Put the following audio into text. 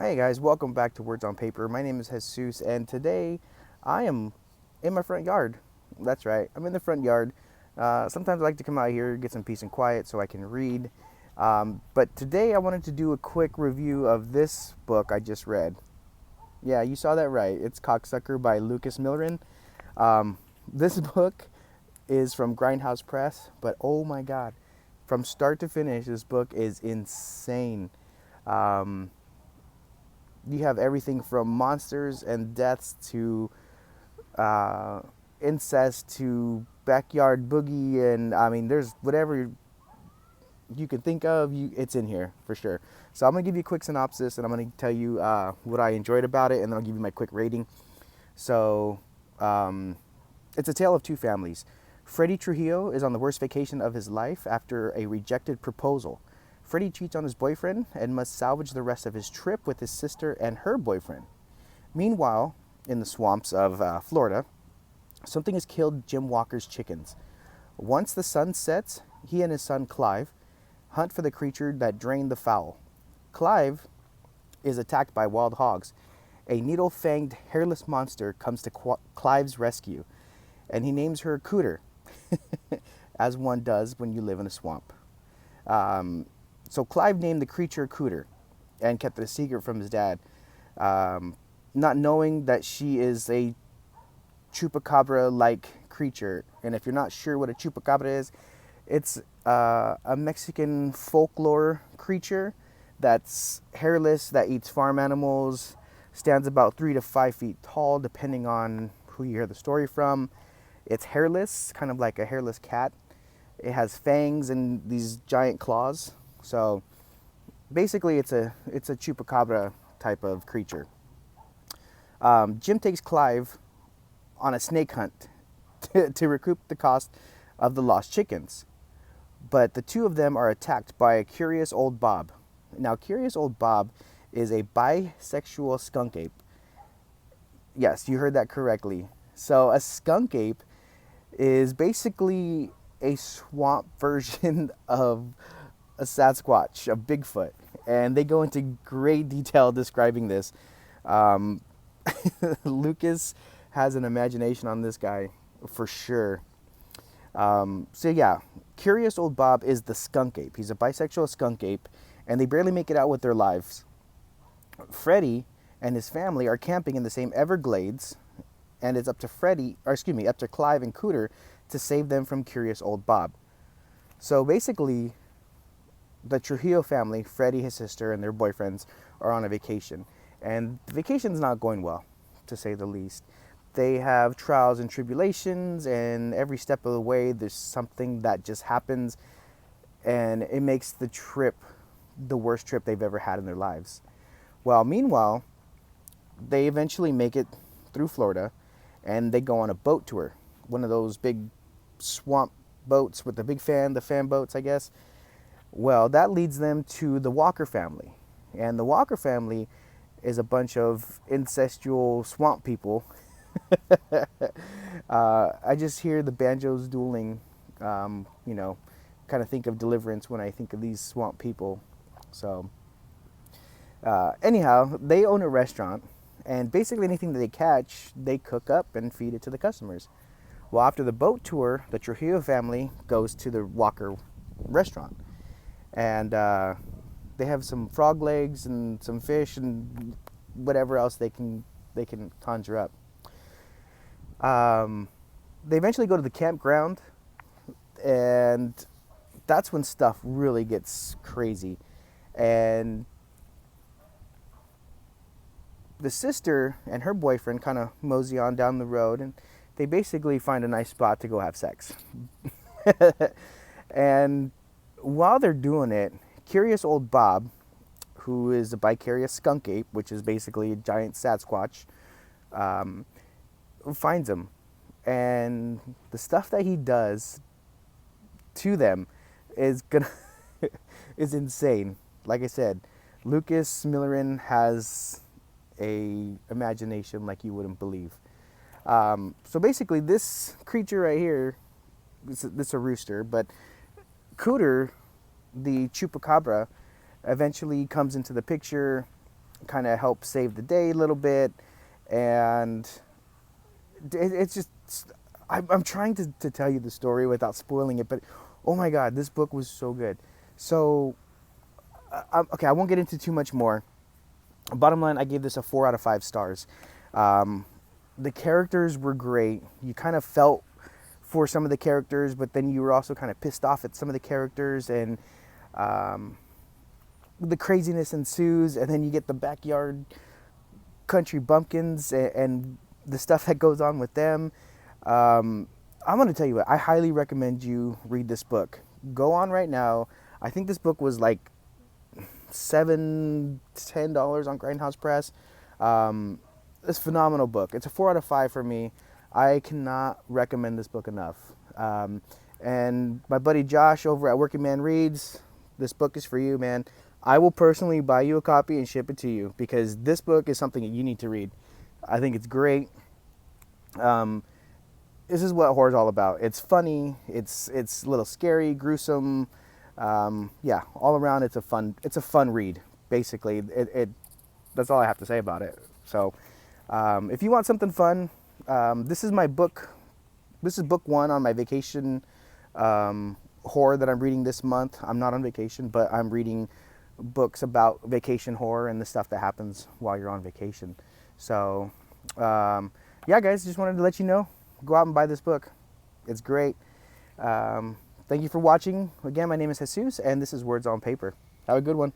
Hey guys, welcome back to Words on Paper. My name is Jesus, and today I am in my front yard. That's right, I'm in the front yard. Sometimes I like to come out here, get some peace and quiet so I can read. But today I wanted to do a quick review of this book I just read. Yeah, you saw that right. It's Cocksucker by Lucas Milliron. This book is from Grindhouse Press, but oh my god, from start to finish, this book is insane. Um, you have everything from monsters and deaths to uh, incest to backyard boogie, and I mean, there's whatever you can think of, it's in here for sure. So I'm gonna give you a quick synopsis, and I'm gonna tell you what I enjoyed about it, and then I'll give you my quick rating. So um, it's a tale of two families. Freddie Trujillo is on the worst vacation of his life after a rejected proposal. Freddie cheats on his boyfriend and must salvage the rest of his trip with his sister and her boyfriend. Meanwhile, in the swamps of Florida, something has killed Jim Walker's chickens. Once the sun sets, he and his son Clive hunt for the creature that drained the fowl. Clive is attacked by wild hogs. A needle-fanged, hairless monster comes to Clive's rescue, and he names her Cooter, as one does when you live in a swamp. So Clive named the creature Cooter and kept it a secret from his dad, not knowing that she is a chupacabra-like creature. And if you're not sure what a chupacabra is, it's a Mexican folklore creature that's hairless, that eats farm animals, stands about 3 to 5 feet tall, depending on who you hear the story from. It's hairless, kind of like a hairless cat. It has fangs and these giant claws. So basically, it's a chupacabra type of creature. Jim takes Clive on a snake hunt to recoup the cost of the lost chickens. But the two of them are attacked by a curious old Bob. Now, curious old Bob is a bisexual skunk ape. Yes, you heard that correctly. So a skunk ape is basically a swamp version of a Sasquatch, a Bigfoot. And they go into great detail describing this. Lucas has an imagination on this guy for sure. So yeah, curious old Bob is the skunk ape. He's a bisexual skunk ape, and they barely make it out with their lives. Freddie and his family are camping in the same Everglades, and it's up to up to Clive and Cooter to save them from curious old Bob. So basically, the Trujillo family, Freddie, his sister, and their boyfriends are on a vacation, and the vacation's not going well, to say the least. They have trials and tribulations, and every step of the way there's something that just happens, and it makes the trip the worst trip they've ever had in their lives. Well, meanwhile, they eventually make it through Florida, and they go on a boat tour, one of those big swamp boats with the big the fan boats, I guess. Well, that leads them to the Walker family, and the Walker family is a bunch of incestual swamp people. I just hear the banjos dueling, kind of think of Deliverance when I think of these swamp people. So, anyhow, they own a restaurant, and basically anything that they catch, they cook up and feed it to the customers. Well, after the boat tour, the Trujillo family goes to the Walker restaurant, and they have some frog legs and some fish and whatever else they can conjure up. They eventually go to the campground, and that's when stuff really gets crazy. And the sister and her boyfriend kind of mosey on down the road, and they basically find a nice spot to go have sex. And while they're doing it, curious old Bob, who is a bicarious skunk ape, which is basically a giant Sasquatch, finds him, and the stuff that he does to them is is insane. Like I said, Lucas Milliron has a imagination like you wouldn't believe. So basically, this creature right here, this is a rooster, but Cooter, the chupacabra, eventually comes into the picture, kind of help save the day a little bit. And it's just, I'm trying to tell you the story without spoiling it, but oh my God, this book was so good. So, okay, I won't get into too much more. Bottom line, I gave this a 4 out of 5 stars. The characters were great. You kind of felt for some of the characters, but then you were also kind of pissed off at some of the characters, and the craziness ensues, and then you get the backyard country bumpkins and the stuff that goes on with them. I'm going to tell you what, I highly recommend you read this book. Go on right now. I think this book was like $7-10 on Grindhouse Press. It's a phenomenal book. It's a 4 out of 5 for me. I cannot recommend this book enough. And my buddy Josh over at Working Man Reads, this book is for you, man. I will personally buy you a copy and ship it to you because this book is something that you need to read. I think it's great. This is what horror's all about. It's funny. It's a little scary, gruesome. Yeah, all around it's a fun read. Basically, that's all I have to say about it. So, if you want something fun, this is my book. This is book 1 on my vacation horror that I'm reading this month. I'm not on vacation, but I'm reading books about vacation horror and the stuff that happens while you're on vacation. So, yeah, guys, just wanted to let you know. Go out and buy this book. It's great. Thank you for watching. Again, my name is Jesus, and this is Words on Paper. Have a good one.